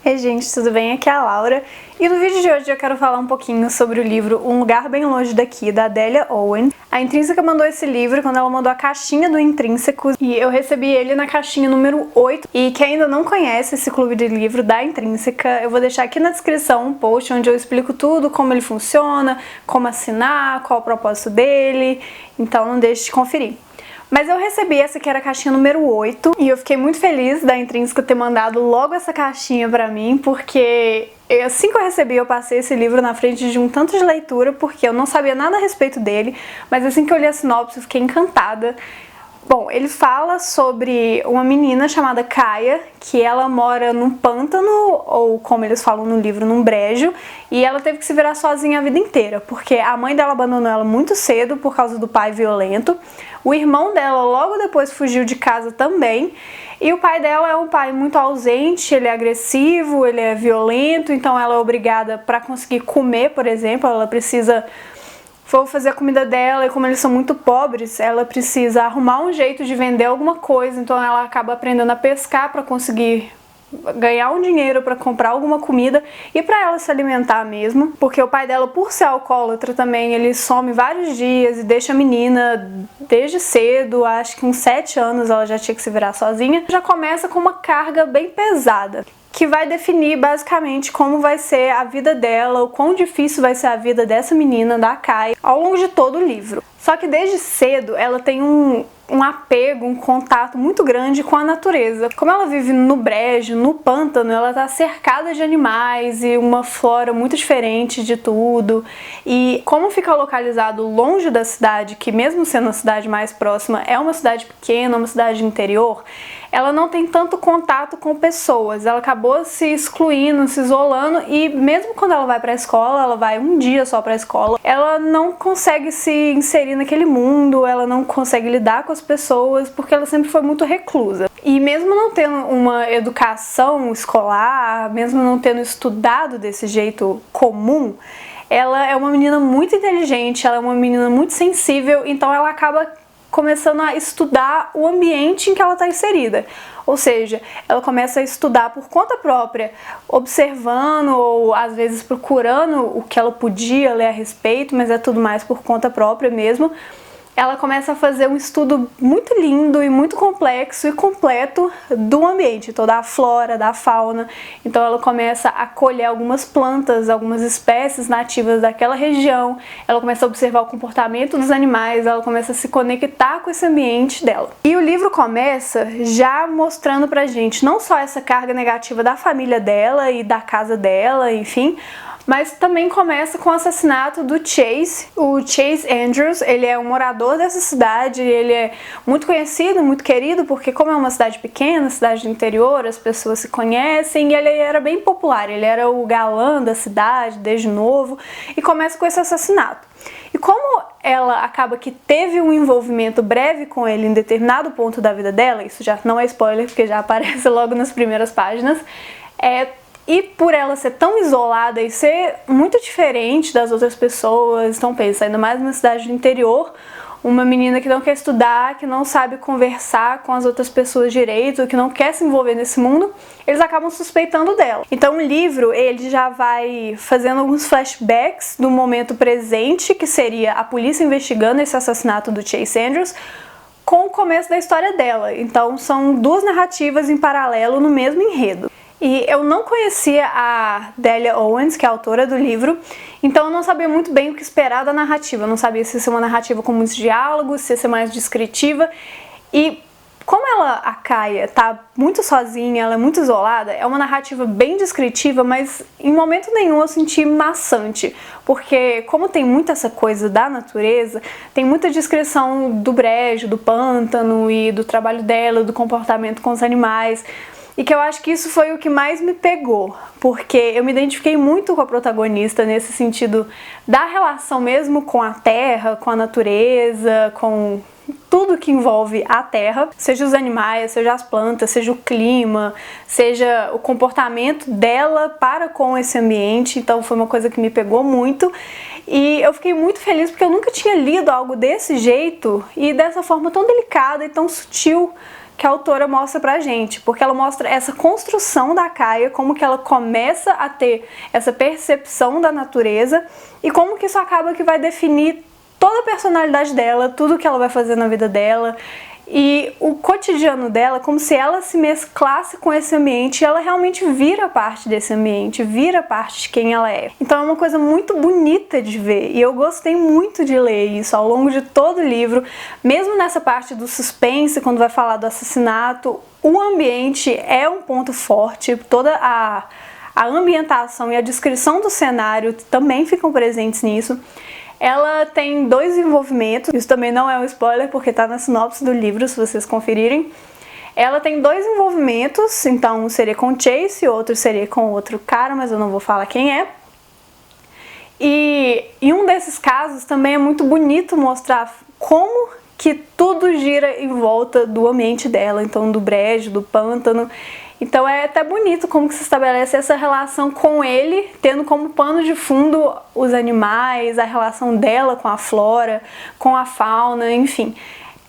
Ei gente, tudo bem? Aqui é a Laura e no vídeo de hoje eu quero falar um pouquinho sobre o livro Um Lugar Bem Longe Daqui, da Delia Owens. A Intrínseca mandou esse livro quando ela mandou a caixinha do Intrínseco e eu recebi ele na caixinha número 8. E quem ainda não conhece esse clube de livro da Intrínseca, eu vou deixar aqui na descrição um post onde eu explico tudo, como ele funciona, como assinar, qual o propósito dele, então não deixe de conferir. Mas eu recebi essa que era a caixinha número 8 e eu fiquei muito feliz da Intrínseca ter mandado logo essa caixinha pra mim, porque assim que eu recebi eu passei esse livro na frente de um tanto de leitura, porque eu não sabia nada a respeito dele, mas assim que eu li a sinopse eu fiquei encantada. Bom, ele fala sobre uma menina chamada Kaia, que ela mora num pântano, ou como eles falam no livro, num brejo, e ela teve que se virar sozinha a vida inteira, porque a mãe dela abandonou ela muito cedo por causa do pai violento, o irmão dela logo depois fugiu de casa também, e o pai dela é um pai muito ausente, ele é agressivo, ele é violento, então ela é obrigada, para conseguir comer, por exemplo, ela precisa... for fazer a comida dela e como eles são muito pobres, ela precisa arrumar um jeito de vender alguma coisa, então ela acaba aprendendo a pescar para conseguir ganhar um dinheiro para comprar alguma comida e para ela se alimentar mesmo, porque o pai dela, por ser alcoólatra também, ele some vários dias e deixa a menina desde cedo, acho que uns 7 anos ela já tinha que se virar sozinha, já começa com uma carga bem pesada, que vai definir basicamente como vai ser a vida dela, o quão difícil vai ser a vida dessa menina, da Kai, ao longo de todo o livro. Só que desde cedo ela tem um apego, um contato muito grande com a natureza. Como ela vive no brejo, no pântano, ela tá cercada de animais e uma flora muito diferente de tudo. E como fica localizado longe da cidade, que mesmo sendo a cidade mais próxima, é uma cidade pequena, uma cidade interior, ela não tem tanto contato com pessoas. Ela acabou se excluindo, se isolando e mesmo quando ela vai pra escola, ela vai um dia só pra escola, ela não consegue se inserir naquele mundo, ela não consegue lidar com as pessoas porque ela sempre foi muito reclusa. E mesmo não tendo uma educação escolar, mesmo não tendo estudado desse jeito comum, ela é uma menina muito inteligente, ela é uma menina muito sensível, então ela acaba começando a estudar o ambiente em que ela está inserida. Ou seja, ela começa a estudar por conta própria, observando ou às vezes procurando o que ela podia ler a respeito, mas é tudo mais por conta própria mesmo. Ela começa a fazer um estudo muito lindo e muito complexo e completo do ambiente, toda a flora, da fauna. Então ela começa a colher algumas plantas, algumas espécies nativas daquela região, ela começa a observar o comportamento dos animais, ela começa a se conectar com esse ambiente dela. E o livro começa já mostrando pra gente não só essa carga negativa da família dela e da casa dela, enfim, mas também começa com o assassinato do Chase. O Chase Andrews, ele é um morador dessa cidade, ele é muito conhecido, muito querido, porque como é uma cidade pequena, cidade do interior, as pessoas se conhecem, e ele era bem popular, ele era o galã da cidade desde novo, e começa com esse assassinato. E como ela acaba que teve um envolvimento breve com ele em determinado ponto da vida dela, isso já não é spoiler, porque já aparece logo nas primeiras páginas, e por ela ser tão isolada e ser muito diferente das outras pessoas, então pensa, ainda mais numa cidade do interior, uma menina que não quer estudar, que não sabe conversar com as outras pessoas direito, que não quer se envolver nesse mundo, eles acabam suspeitando dela. Então o livro, ele já vai fazendo alguns flashbacks do momento presente, que seria a polícia investigando esse assassinato do Chase Andrews, com o começo da história dela. Então são duas narrativas em paralelo no mesmo enredo. E eu não conhecia a Delia Owens, que é a autora do livro, então eu não sabia muito bem o que esperar da narrativa. Eu não sabia se ia ser uma narrativa com muitos diálogos, se ia ser mais descritiva. E como a Kaia tá muito sozinha, ela é muito isolada, é uma narrativa bem descritiva, mas em momento nenhum eu senti maçante. Porque como tem muita essa coisa da natureza, tem muita descrição do brejo, do pântano e do trabalho dela, do comportamento com os animais. E que eu acho que isso foi o que mais me pegou, porque eu me identifiquei muito com a protagonista nesse sentido da relação mesmo com a terra, com a natureza, com tudo que envolve a terra, seja os animais, seja as plantas, seja o clima, seja o comportamento dela para com esse ambiente. Então foi uma coisa que me pegou muito e eu fiquei muito feliz porque eu nunca tinha lido algo desse jeito e dessa forma tão delicada e tão sutil que a autora mostra pra gente, porque ela mostra essa construção da Kaia, como que ela começa a ter essa percepção da natureza e como que isso acaba que vai definir toda a personalidade dela, tudo que ela vai fazer na vida dela e o cotidiano dela, como se ela se mesclasse com esse ambiente e ela realmente vira parte desse ambiente, vira parte de quem ela é. Então é uma coisa muito bonita de ver e eu gostei muito de ler isso ao longo de todo o livro, mesmo nessa parte do suspense, quando vai falar do assassinato, o ambiente é um ponto forte, toda a ambientação e a descrição do cenário também ficam presentes nisso. Ela tem 2 envolvimentos, isso também não é um spoiler porque tá na sinopse do livro, se vocês conferirem. Ela tem 2 envolvimentos, então um seria com o Chase, outro seria com outro cara, mas eu não vou falar quem é. E em um desses casos também é muito bonito mostrar como que tudo gira em volta do ambiente dela, então do brejo, do pântano. Então é até bonito como que se estabelece essa relação com ele, tendo como pano de fundo os animais, a relação dela com a flora, com a fauna, enfim.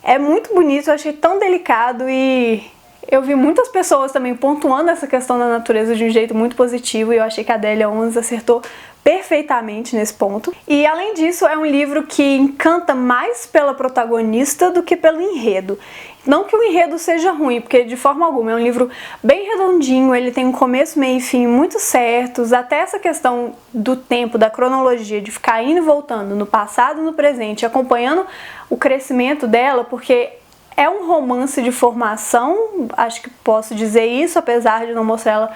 É muito bonito, eu achei tão delicado e eu vi muitas pessoas também pontuando essa questão da natureza de um jeito muito positivo e eu achei que a Adélia Owens acertou perfeitamente nesse ponto. E além disso, é um livro que encanta mais pela protagonista do que pelo enredo. Não que o enredo seja ruim, porque de forma alguma é um livro bem redondinho, ele tem um começo, meio e fim muito certos, até essa questão do tempo, da cronologia, de ficar indo e voltando no passado e no presente, acompanhando o crescimento dela, porque é um romance de formação, acho que posso dizer isso, apesar de não mostrar ela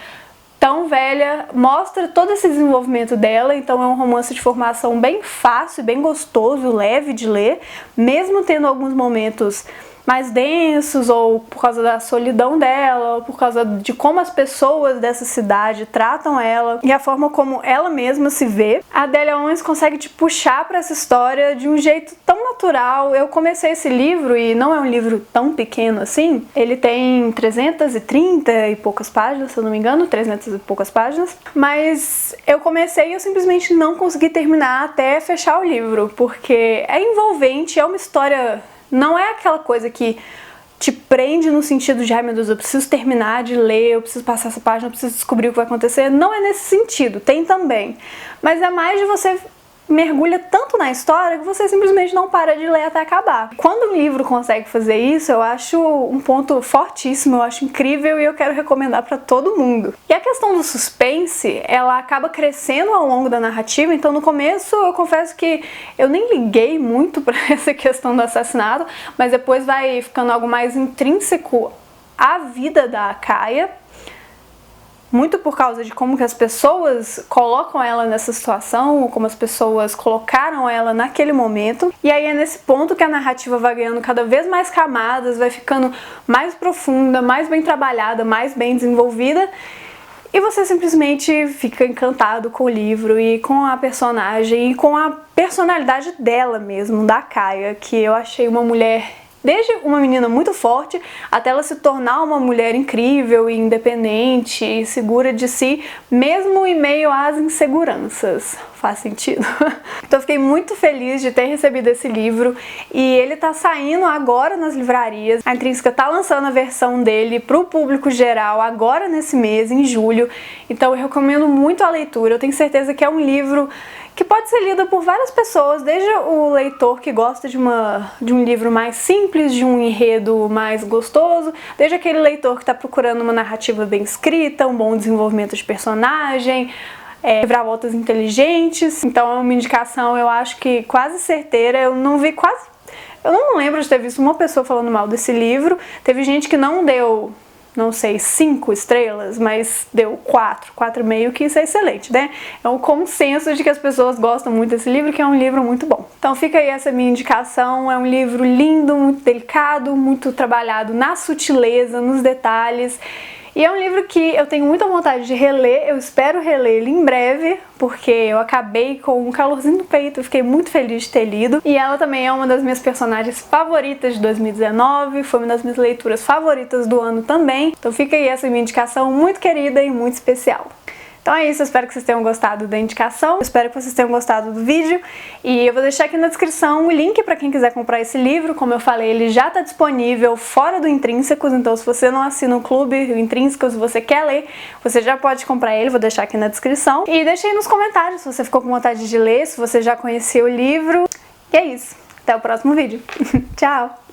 tão velha, mostra todo esse desenvolvimento dela, então é um romance de formação bem fácil, bem gostoso, leve de ler, mesmo tendo alguns momentos mais densos, ou por causa da solidão dela, ou por causa de como as pessoas dessa cidade tratam ela e a forma como ela mesma se vê. A Adélia Owens consegue te puxar para essa história de um jeito tão natural. Eu comecei esse livro e não é um livro tão pequeno assim, ele tem 330 e poucas páginas, se eu não me engano, 300 e poucas páginas, mas eu comecei e eu simplesmente não consegui terminar até fechar o livro, porque é envolvente, é uma história. Não é aquela coisa que te prende no sentido de, ai meu Deus, eu preciso terminar de ler, eu preciso passar essa página, eu preciso descobrir o que vai acontecer. Não é nesse sentido, tem também. Mas é mais de você mergulha tanto na história que você simplesmente não para de ler até acabar. Quando um livro consegue fazer isso, eu acho um ponto fortíssimo, eu acho incrível e eu quero recomendar para todo mundo. E a questão do suspense, ela acaba crescendo ao longo da narrativa, então no começo eu confesso que eu nem liguei muito para essa questão do assassinato, mas depois vai ficando algo mais intrínseco à vida da Kaia, muito por causa de como que as pessoas colocam ela nessa situação, como as pessoas colocaram ela naquele momento. E aí é nesse ponto que a narrativa vai ganhando cada vez mais camadas, vai ficando mais profunda, mais bem trabalhada, mais bem desenvolvida. E você simplesmente fica encantado com o livro e com a personagem e com a personalidade dela mesmo, da Kaia, que eu achei uma mulher... Desde uma menina muito forte até ela se tornar uma mulher incrível e independente e segura de si, mesmo em meio às inseguranças. Faz sentido? Então eu fiquei muito feliz de ter recebido esse livro e ele tá saindo agora nas livrarias. A Intrínseca tá lançando a versão dele pro público geral agora nesse mês, em julho. Então eu recomendo muito a leitura. Eu tenho certeza que é um livro que pode ser lido por várias pessoas, desde o leitor que gosta de um livro mais simples, de um enredo mais gostoso, desde aquele leitor que está procurando uma narrativa bem escrita, um bom desenvolvimento de personagem, reviravoltas inteligentes. Então é uma indicação, eu acho que quase certeira. Eu não lembro de ter visto uma pessoa falando mal desse livro. Teve gente que não deu, não sei, 5 estrelas, mas deu 4,5, que isso é excelente, né? É um consenso de que as pessoas gostam muito desse livro, que é um livro muito bom. Então fica aí essa minha indicação, é um livro lindo, muito delicado, muito trabalhado na sutileza, nos detalhes. E é um livro que eu tenho muita vontade de reler, eu espero reler ele em breve, porque eu acabei com um calorzinho no peito, eu fiquei muito feliz de ter lido. E ela também é uma das minhas personagens favoritas de 2019, foi uma das minhas leituras favoritas do ano também. Então fica aí essa minha indicação muito querida e muito especial. Então é isso, eu espero que vocês tenham gostado da indicação, eu espero que vocês tenham gostado do vídeo e eu vou deixar aqui na descrição o link para quem quiser comprar esse livro. Como eu falei, ele já está disponível fora do Intrínsecos, então se você não assina o clube, o Intrínsecos, se você quer ler, você já pode comprar ele, vou deixar aqui na descrição. E deixa aí nos comentários se você ficou com vontade de ler, se você já conheceu o livro. E é isso, até o próximo vídeo. Tchau!